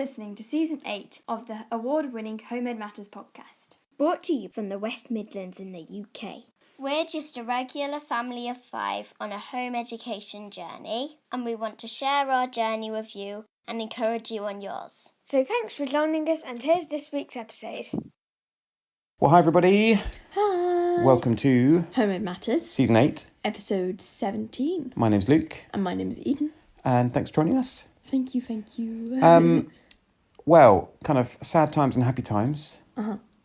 listening to Season 8 of the award-winning Home Ed Matters podcast. Brought to you from the West Midlands in the UK. We're just a regular family of 5 on a home education journey, and we want to share our journey with you and encourage you on yours. So thanks for joining us, and here's this week's episode. Well, hi everybody. Hi. Welcome to Home Ed Matters, Season 8. Episode 17. My name's Luke. And my name's Eden. And thanks for joining us. Thank you. Well, kind of sad times and happy times.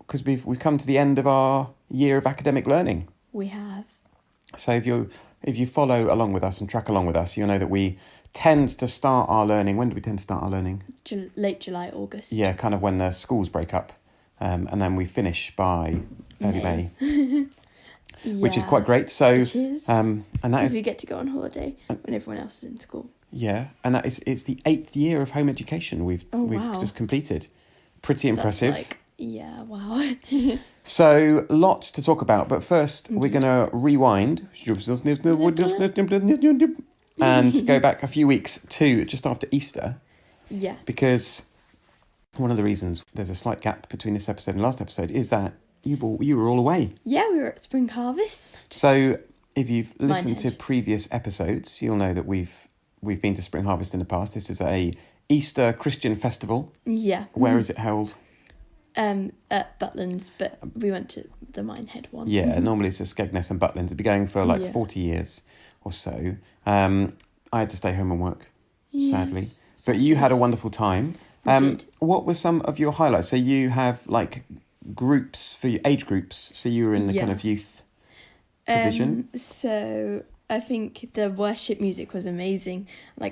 Because we've come to the end of our year of academic learning. We have. So if you follow along with us and track along with us, you'll know that we tend to start our learning. When do we tend to start our learning? Late July, August. Yeah, kind of when the schools break up. And then we finish by early May. Which is quite great. So, it is. And that because is, we get to go on holiday when everyone else is in school. Yeah, and it's the 8th year of home education we've just completed. Pretty impressive. Wow. So, lots to talk about, but first we're going to rewind and go back a few weeks to just after Easter. Yeah. Because one of the reasons there's a slight gap between this episode and last episode is that you were all away. Yeah, we were at Spring Harvest. So, if you've listened to previous episodes, you'll know that we've been to Spring Harvest in the past. This is a Easter Christian festival. Yeah. Where is it held? At Butlins, but we went to the Minehead one. Yeah, normally it's at Skegness and Butlins. It's been going for 40 years or so. I had to stay home and work, sadly. But you had a wonderful time. Did. What were some of your highlights? So you have groups for your age groups. So you were in the kind of youth provision. So I think the worship music was amazing,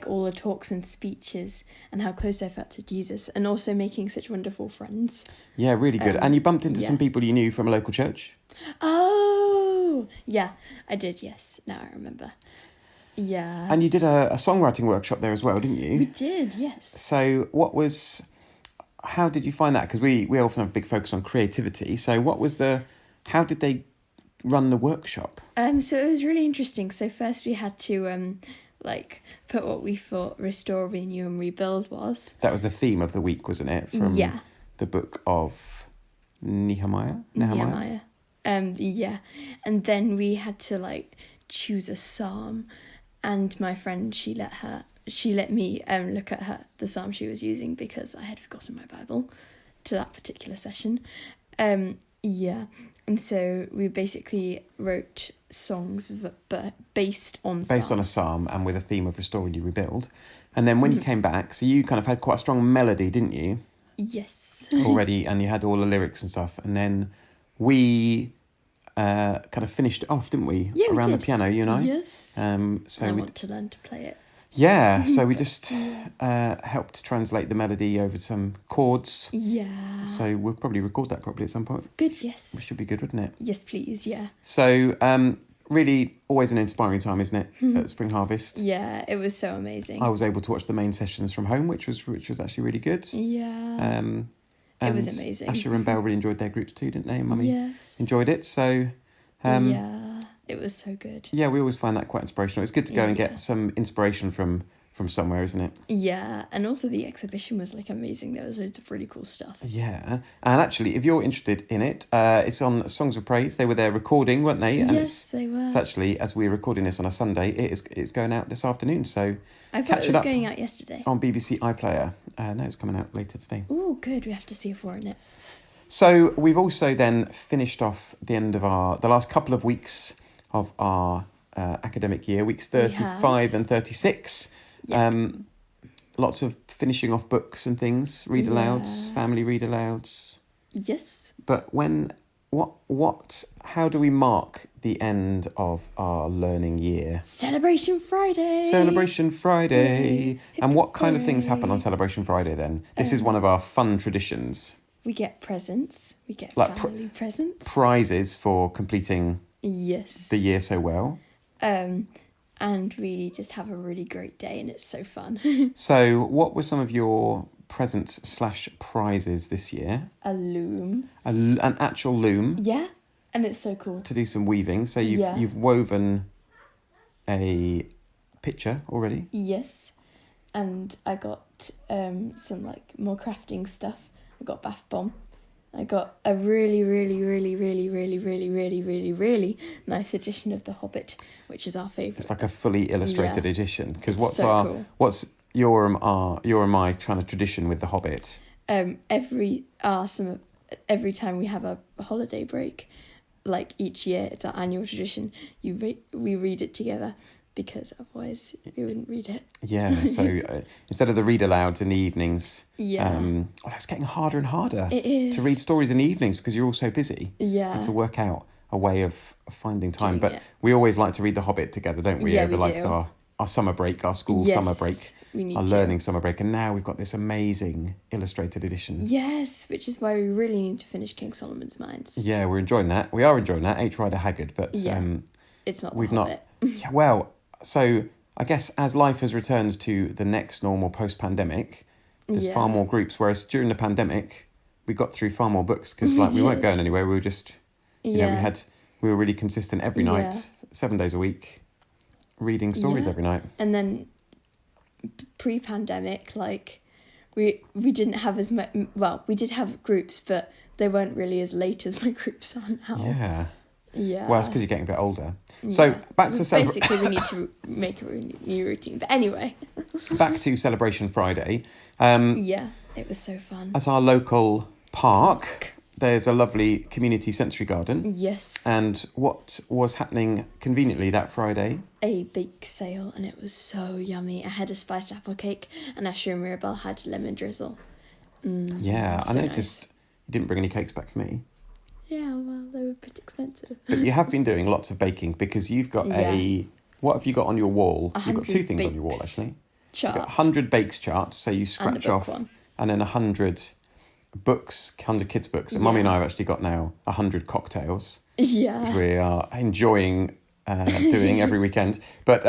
all the talks and speeches and how close I felt to Jesus, and also making such wonderful friends. Yeah, really good. And you bumped into some people you knew from a local church? Oh, yeah, I did, yes. Now I remember. Yeah. And you did a songwriting workshop there as well, didn't you? We did, yes. So how did you find that? Because we often have a big focus on creativity. So how did they run the workshop? So it was really interesting. So first we had to put what we thought Restore, Renew and Rebuild was. That was the theme of the week, wasn't it? From the book of Nehemiah. Yeah. And then we had to choose a psalm, and my friend she let me look at the psalm she was using because I had forgotten my Bible to that particular session. And so we basically wrote songs but based on a psalm and with a theme of Restore, Renew, Rebuild. And then when you came back, so you kind of had quite a strong melody, didn't you? Yes. Already, and you had all the lyrics and stuff. And then we kind of finished it off, didn't we? Yeah, Around we the did. piano, you and I. Yes. So I want to learn to play it. Yeah, so we just helped translate the melody over some chords. Yeah. So we'll probably record that properly at some point. Good, yes. Which should be good, wouldn't it? Yes, please, yeah. So really always an inspiring time, isn't it, at Spring Harvest? Yeah, it was so amazing. I was able to watch the main sessions from home, which was actually really good. Yeah. It was amazing. Asher and Belle really enjoyed their groups too, didn't they? Mummy enjoyed it, so... yeah, it was so good. Yeah, we always find that quite inspirational. It's good to go and get some inspiration from somewhere, isn't it? Yeah, and also the exhibition was amazing. There was loads of really cool stuff. Yeah, and actually, if you're interested in it, it's on Songs of Praise. They were there recording, weren't they? And yes, they were. It's actually, as we're recording this on a Sunday, it's going out this afternoon. So I thought it was going out yesterday. On BBC iPlayer. No, it's coming out later today. Oh, good. We have to see if we're in it. So we've also then finished off the end of the last couple of weeks of our academic year, weeks 35 and 36. Yep. Lots of finishing off books and things, read alouds, family read alouds. Yes. But how do we mark the end of our learning year? Celebration Friday. Celebration Friday. And what kind of things happen on Celebration Friday then? This is one of our fun traditions. We get presents. We get family presents. Prizes for completing the year so well. And we just have a really great day, and it's so fun. So what were some of your presents/prizes this year? A loom. An actual loom. Yeah, and it's so cool. To do some weaving. So you've woven a picture already? Yes, and I got some like more crafting stuff. I got bath bomb. I got a really, really, really, really, really, really, really, really, really nice edition of The Hobbit, which is our favourite. It's like a fully illustrated edition. Because what's cool. what's your and my kind of tradition with The Hobbit? Every time we have a holiday break, like each year, it's our annual tradition. We read it together, because otherwise we wouldn't read it. Yeah, so instead of the read alouds in the evenings, yeah, it's getting harder and harder it is to read stories in the evenings because you're all so busy. Yeah, and to work out a way of finding time. Doing but it. We always like to read The Hobbit together, don't we? Yeah, Over we like do. our summer break, our school Yes, summer break, we need our to. learning summer break, and now we've got this amazing illustrated edition. Yes, which is why we really need to finish King Solomon's Mines. Yeah, we're enjoying that. We are enjoying that. H. Rider Haggard, but it's not. We've The Hobbit. not. Yeah, well, so I guess as life has returned to the next normal post-pandemic, there's far more groups. Whereas during the pandemic, we got through far more books because we weren't going anywhere. We were just, you know, we were really consistent every night, 7 days a week, reading stories every night. And then pre-pandemic, like we didn't have as much. Well, we did have groups, but they weren't really as late as my groups are now. Yeah. Yeah. Well, it's because you're getting a bit older. So back to basically, we need to make a new routine. But anyway, back to Celebration Friday. It was so fun. At our local park, there's a lovely community sensory garden. Yes. And what was happening conveniently that Friday? A bake sale, and it was so yummy. I had a spiced apple cake, and Asher and Mirabelle had lemon drizzle. Yeah, I noticed you didn't bring any cakes back for me. Yeah, well, they were pretty expensive. But you have been doing lots of baking because you've got what have you got on your wall? You've got two things on your wall, actually. Chart. You've got 100 bakes charts, so you scratch off, one. and then 100 books, 100 kids' books. And Mummy and I have actually got now 100 cocktails. Yeah. Which we are enjoying doing every weekend. But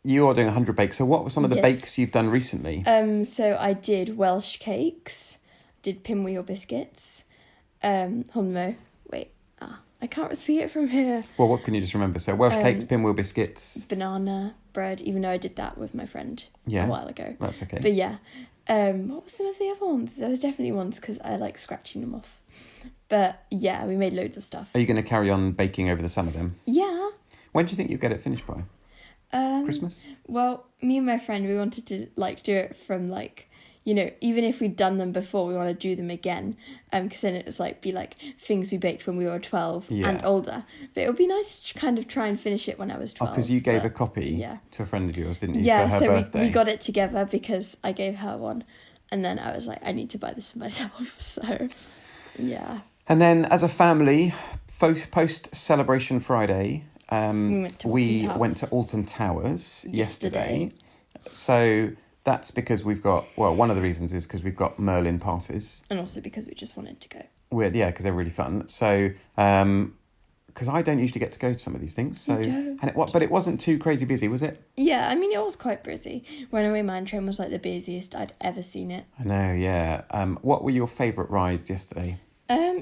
you are doing 100 bakes. So what were some of the bakes you've done recently? So I did Welsh cakes, did pinwheel biscuits, Honmo. Wait, I can't see it from here. Well, what can you just remember? So Welsh cakes, pinwheel biscuits. Banana bread, even though I did that with my friend a while ago. That's okay. But yeah, what were some of the other ones? There was definitely ones because I like scratching them off. But yeah, we made loads of stuff. Are you going to carry on baking over the summer then? Yeah. When do you think you'll get it finished by? Christmas? Well, me and my friend, we wanted to do it from even if we'd done them before, we want to do them again. Because then it was be things we baked when we were 12 and older. But it would be nice to kind of try and finish it when I was 12. Oh, because you gave a copy to a friend of yours, didn't you? Yeah, for her birthday. we got it together because I gave her one. And then I was like, I need to buy this for myself. So, yeah. And then as a family, post-Celebration Friday, we went to Alton Towers yesterday. So that's because we've got, one of the reasons is because we've got Merlin passes. And also because we just wanted to go. Because they're really fun. So, because I don't usually get to go to some of these things. So, but it wasn't too crazy busy, was it? Yeah, I mean, it was quite busy. Runaway Mine Train was the busiest I'd ever seen it. I know, yeah. What were your favourite rides yesterday?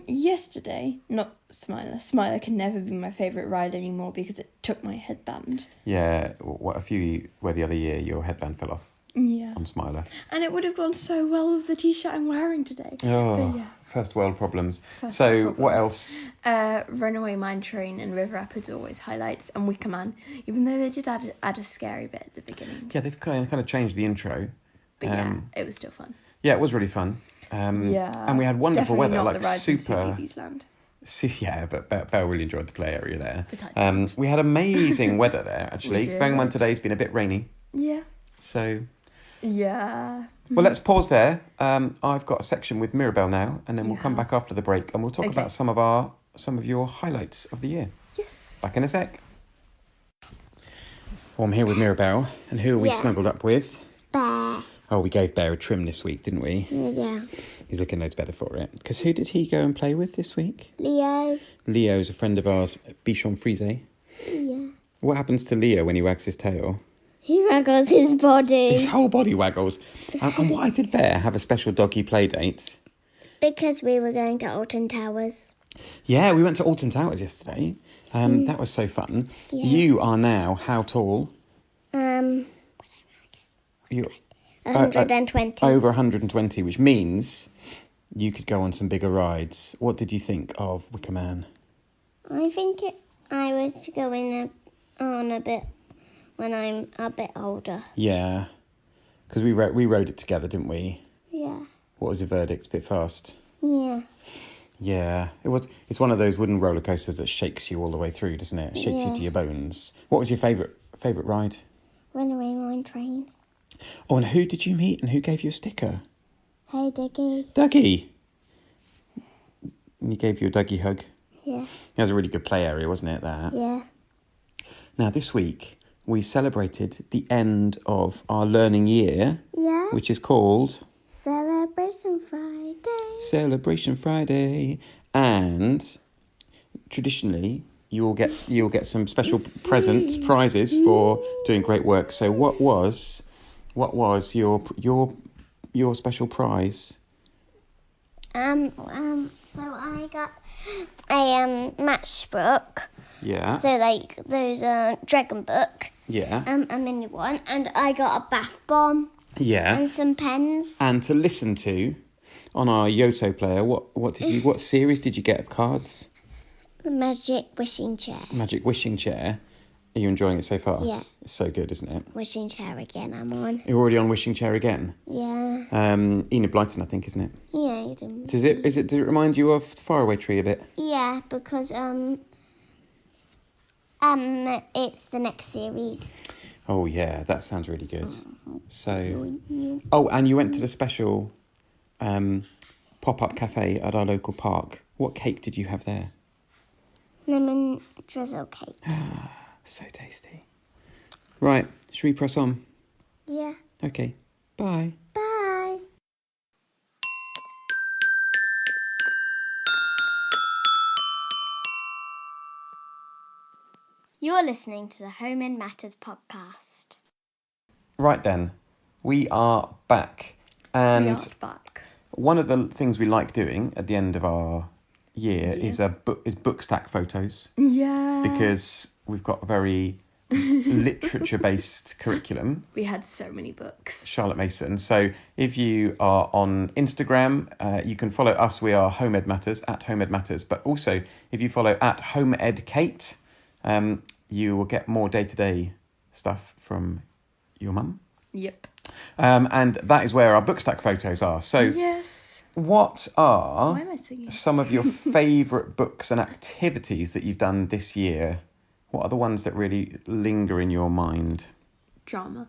Yesterday, not Smiler. Smiler can never be my favourite ride anymore because it took my headband. Yeah, the other year your headband fell off. Yeah. On Smiler. And it would have gone so well with the t-shirt I'm wearing today. Oh, yeah. First world problems. What else? Runaway Mine Train and River Rapids are always highlights, and Wicker Man, even though they did add a scary bit at the beginning. Yeah, they've kind of changed the intro. But it was still fun. Yeah, it was really fun. And we had wonderful weather, not the rides super. In CBeebies Land. Yeah, but Belle really enjoyed the play area there. We had amazing weather there, actually. Bearing in mind today's been a bit rainy. Yeah. So. Yeah. Well, let's pause there. I've got a section with Mirabelle now, and then we'll come back after the break, and we'll talk about some of your highlights of the year. Yes. Back in a sec. Well, I'm here with Mirabelle, and who are we snuggled up with? Bear. Oh, we gave Bear a trim this week, didn't we? Yeah. He's looking loads better for it. Because who did he go and play with this week? Leo. Leo's a friend of ours, Bichon Frise. Yeah. What happens to Leo when he wags his tail? He waggles his body. His whole body waggles. And why did Bear have a special doggy play date? Because we were going to Alton Towers. Yeah, we went to Alton Towers yesterday. That was so fun. Yeah. You are now how tall? A 120. Over 120, which means you could go on some bigger rides. What did you think of Wicker Man? I think I was going on a bit when I'm a bit older. Yeah, because we rode it together, didn't we? Yeah. What was the verdict? A bit fast? Yeah. Yeah, it's one of those wooden roller coasters that shakes you all the way through, doesn't it? Shakes you to your bones. What was your favourite ride? Runaway Mine Train. Oh, and who did you meet and who gave you a sticker? Hey, Dougie. Dougie! And he gave you a Dougie hug? Yeah. It was a really good play area, wasn't it, there? Yeah. Now, this week, we celebrated the end of our learning year, Yeah. which is called Celebration Friday. Celebration Friday. And traditionally, you'll get some special prizes for doing great work. So what was your special prize? So I got a matchbook. Yeah. So like those dragon book. Yeah. A mini one, and I got a bath bomb. Yeah. And some pens. And to listen to on our Yoto player, what series did you get of cards? The Magic Wishing Chair. Magic Wishing Chair. Are you enjoying it so far? Yeah. It's so good, isn't it? Wishing Chair again, I'm on. You're already on Wishing Chair again? Yeah. Enid Blyton, I think, isn't it? Yeah, you do. Does it remind you of the Faraway Tree a bit? Yeah, because it's the next series. Oh yeah, that sounds really good. So, oh, and you went to the special pop-up cafe at our local park. What cake did you have there? Lemon drizzle cake. So tasty. Right, should we press on? Yeah. Okay, bye. Bye. You're listening to the Home and Matters podcast. Right then, we are back. And We are back. one of the things we like doing at the end of our year is book stack photos. Yeah. Because we've got a very literature-based curriculum. We had so many books. Charlotte Mason. So if you are on Instagram, you can follow us. We are Home Ed Matters, at Home Ed Matters. But also, if you follow at Home Ed Kate, you will get more day-to-day stuff from your mum. Yep. And that is where our book stack photos are. So Yes. what are Why am I singing? some of your favourite books and activities that you've done this year? What are the ones that really linger in your mind? Drama.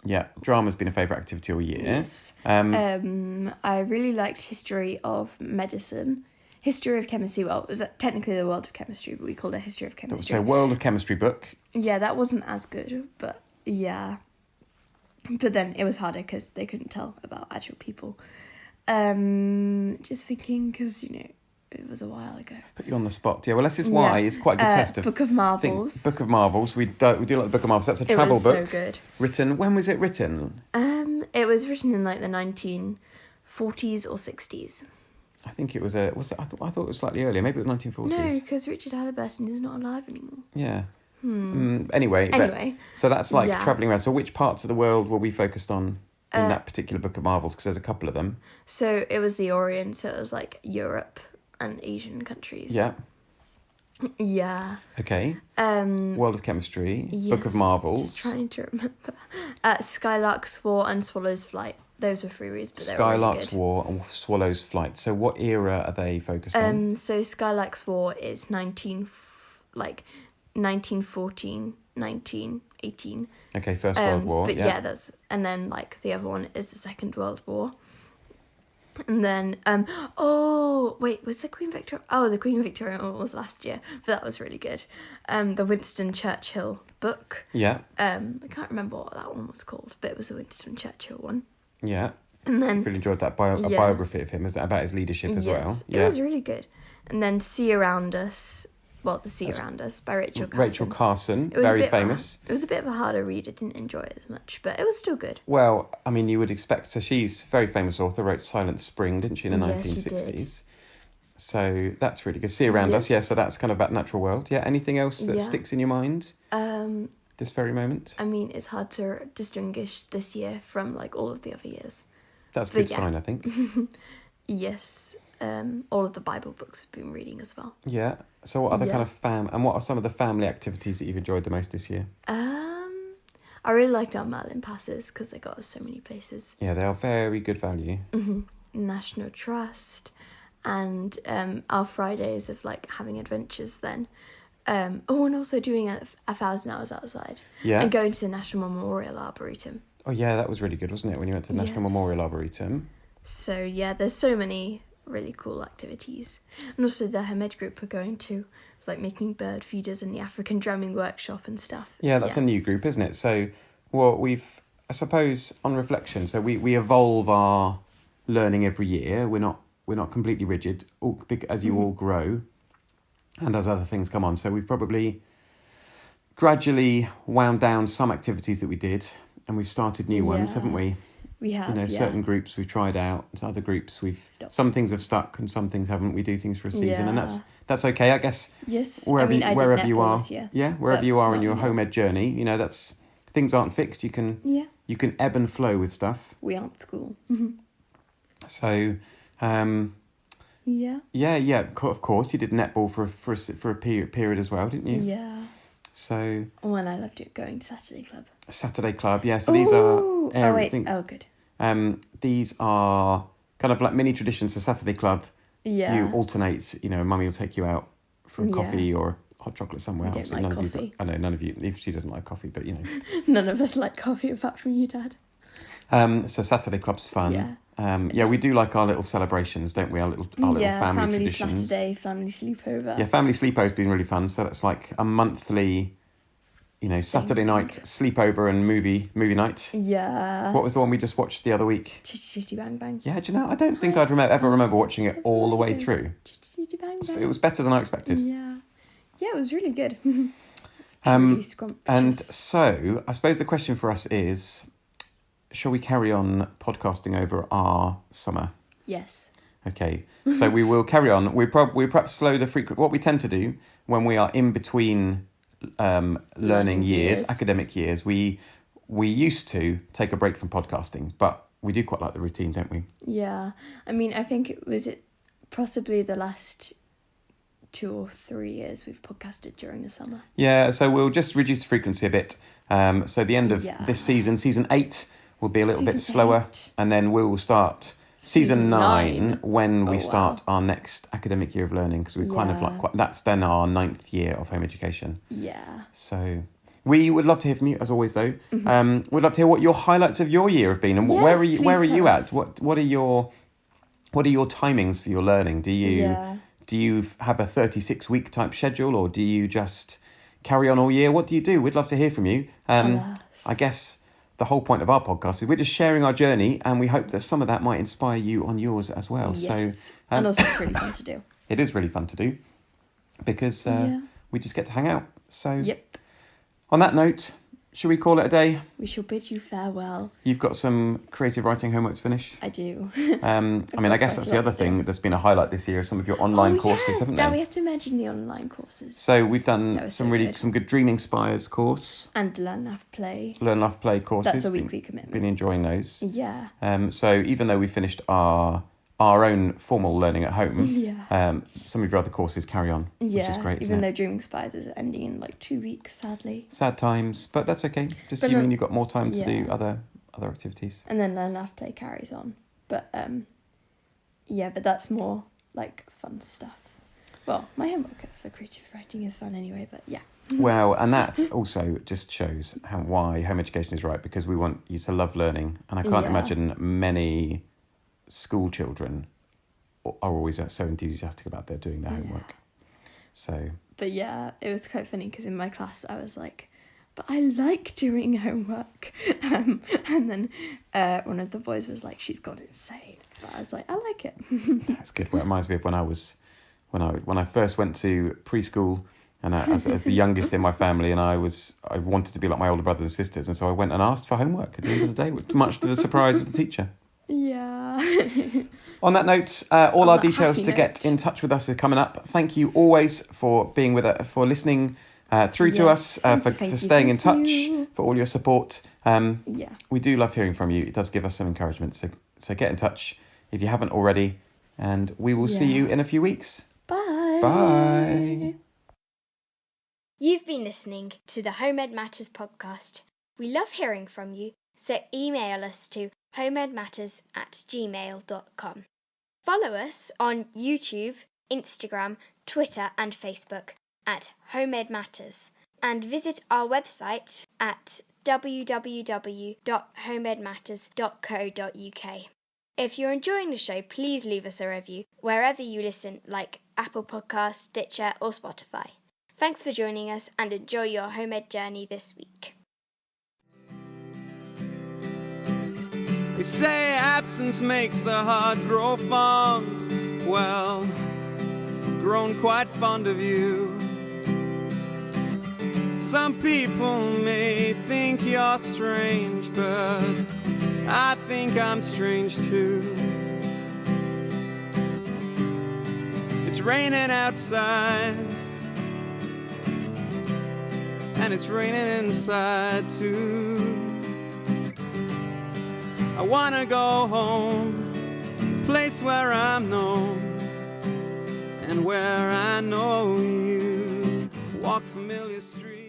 Yeah, drama's been a favourite activity all year. Yes. I really liked history of medicine. History of chemistry. Well, it was technically the world of chemistry, but we called it history of chemistry. So World of Chemistry book. Yeah, that wasn't as good, but yeah. But then it was harder because they couldn't tell about actual people. Just thinking because, it was a while ago. Put you on the spot. Yeah, well, this is why it's quite a good test of... Book of Marvels. Book of Marvels. We do like the Book of Marvels. That's a travel book. It was so good. Written... When was it written? It was written in like the 1940s or 60s. I think it was I thought it was slightly earlier. Maybe it was 1940s. No, because Richard Halliburton is not alive anymore. Yeah. Anyway. So that's like travelling around. So which parts of the world were we focused on in that particular Book of Marvels? Because there's a couple of them. So it was the Orient, so it was like Europe and Asian countries. Yeah. Yeah. Okay. World of Chemistry, Yes, Book of Marvels. Just trying to remember. Skylark's War and Swallow's Flight. Those were free reads, but they were really Skylark's good. War and Swallow's Flight. So what era are they focused on? So Skylark's War is 1914, 1918. Okay, First World War. But and then like the other one is the Second World War. And then, was the Queen Victoria? Oh, the Queen Victoria one was last year, but that was really good. The Winston Churchill book. Yeah. I can't remember what that one was called, but it was a Winston Churchill one. Yeah. And then really enjoyed that biography of him. Is that about his leadership as well? Yeah, it was really good. And then Sea Around Us. Well, The Sea Around Us by Rachel Carson. Rachel Carson, very famous. It was a bit of a harder read. I didn't enjoy it as much, but it was still good. Well, I mean, you would expect. So she's a very famous author, wrote Silent Spring, didn't she, in the Yeah, 1960s? she did. So that's really good. Sea Around Us, Yes. so that's kind of about natural world. Yeah, anything else that sticks in your mind? this very moment? I mean, it's hard to distinguish this year from like all of the other years. That's a But good sign, I think. Yes, all of the Bible books we've been reading as well. Yeah. So what other Yeah. kind of and what are some of the family activities that you've enjoyed the most this year? I really liked our Merlin passes because they got us so many places. Yeah, they are very good value. National Trust, and our Fridays of like having adventures then. And also doing a 1,000 hours outside. Yeah. And going to the National Memorial Arboretum. Oh yeah, that was really good, wasn't it, when you went to the National Yes. Memorial Arboretum? So yeah, there's so many really cool activities. And also the home ed group we're going to, like making bird feeders and the African drumming workshop and stuff. Yeah, that's a new group, isn't it? So, well, I suppose, on reflection, so we evolve our learning every year. We're not completely rigid, as you all grow, and as other things come on. So we've probably gradually wound down some activities that we did, and we've started new ones, haven't we? We have, Certain groups we've tried out, other groups some things have stuck and some things haven't. We do things for a season, and that's okay, I guess. Yes, Wherever I did wherever you netball are, this year, wherever you are in your not home ed journey, that's things aren't fixed. You can ebb and flow with stuff. We aren't school. So, of course, you did netball for a period as well, didn't you? Yeah. So. Oh, and I loved it going to Saturday Club. Saturday Club, yeah. So these are. Good. These are kind of like mini traditions. So Saturday Club. Yeah. You alternate. Mummy will take you out for a coffee or hot chocolate somewhere. I don't like coffee. I know none of you. If she doesn't like coffee, but None of us like coffee apart from you, Dad. So Saturday Club's fun. Yeah. We do like our little celebrations, don't we? Our little family traditions. Saturday, family sleepover. Yeah, family sleepover's been really fun. So that's like a monthly, Saturday night sleepover and movie night. Yeah. What was the one we just watched the other week? Chitty Chitty Bang Bang. Yeah, do you know? I don't think I'd ever remember watching it all the way through. Chitty Chitty Bang Bang. It was better than I expected. Yeah. Yeah, it was really good. Really scrumptious. And so, I suppose the question for us is, shall we carry on podcasting over our summer? Yes. Okay, so we will carry on. We perhaps slow the frequency. What we tend to do when we are in between learning years, academic years, we used to take a break from podcasting, but we do quite like the routine, don't we? Yeah. I mean, I think it was possibly the last 2 or 3 years we've podcasted during the summer. Yeah, so we'll just reduce the frequency a bit. So the end of this season 8, will be a little bit slower, and then we will start season 9 when we start our next academic year of learning, because we kind of that's then our 9th year of home education. Yeah. So we would love to hear from you, as always, though. We'd love to hear what your highlights of your year have been, and where are you at? What are your timings for your learning? Do you have a 36-week type schedule, or do you just carry on all year? What do you do? We'd love to hear from you. I guess the whole point of our podcast is we're just sharing our journey, and we hope that some of that might inspire you on yours as well. Yes. So, and also it's really fun to do. It is really fun to do, because we just get to hang out. So on that note, should we call it a day? We shall bid you farewell. You've got some creative writing homework to finish? I do. I guess that's the other thing that's been a highlight this year, some of your online courses, haven't they? Now we have to imagine the online courses. So we've done some good Dreaming Spires course. And Learn, Laugh, Play. Learn, Laugh, Play courses. That's a weekly commitment. Been enjoying those. Yeah. So even though we finished our own formal learning at home, some of your other courses carry on, which is great. Even though Dreaming Spires is ending in like 2 weeks, sadly. Sad times, but that's okay. Just you mean you've got more time to do other activities. And then Learn, Laugh, Play carries on, but but that's more like fun stuff. Well, my homework for creative writing is fun anyway, but yeah. Well, and that also just shows why home education is right, because we want you to love learning, and I can't imagine many school children are always so enthusiastic about doing their homework. So. But yeah, it was quite funny because in my class I was like, but I like doing homework, and then one of the boys was like, she's gone insane. But I was like, I like it. That's good. Well, it reminds me of when I first went to preschool, and as the youngest in my family, and I wanted to be like my older brothers and sisters, and so I went and asked for homework at the end of the day, much to the surprise of the teacher. Yeah. On that note, all our details to get in touch with us are coming up. Thank you always for being with us, for listening through to us for staying in touch, for all your support. We do love hearing from you. It does give us some encouragement. So get in touch if you haven't already, and we will see you in a few weeks. Bye. Bye. You've been listening to the Homemade Matters podcast. We love hearing from you, so email us to homemade@gmail.com. Follow us on YouTube, Instagram, Twitter and Facebook at Homemade Matters, and visit our website at www.homemadematters.co.uk. If you're enjoying the show, please leave us a review wherever you listen, like Apple Podcasts, Stitcher or Spotify. Thanks for joining us and enjoy your homemade journey this week. They say absence makes the heart grow fond. Well, I've grown quite fond of you. Some people may think you're strange, but I think I'm strange too. It's raining outside, and it's raining inside too. I wanna go home, a place where I'm known, and where I know you. Walk familiar streets.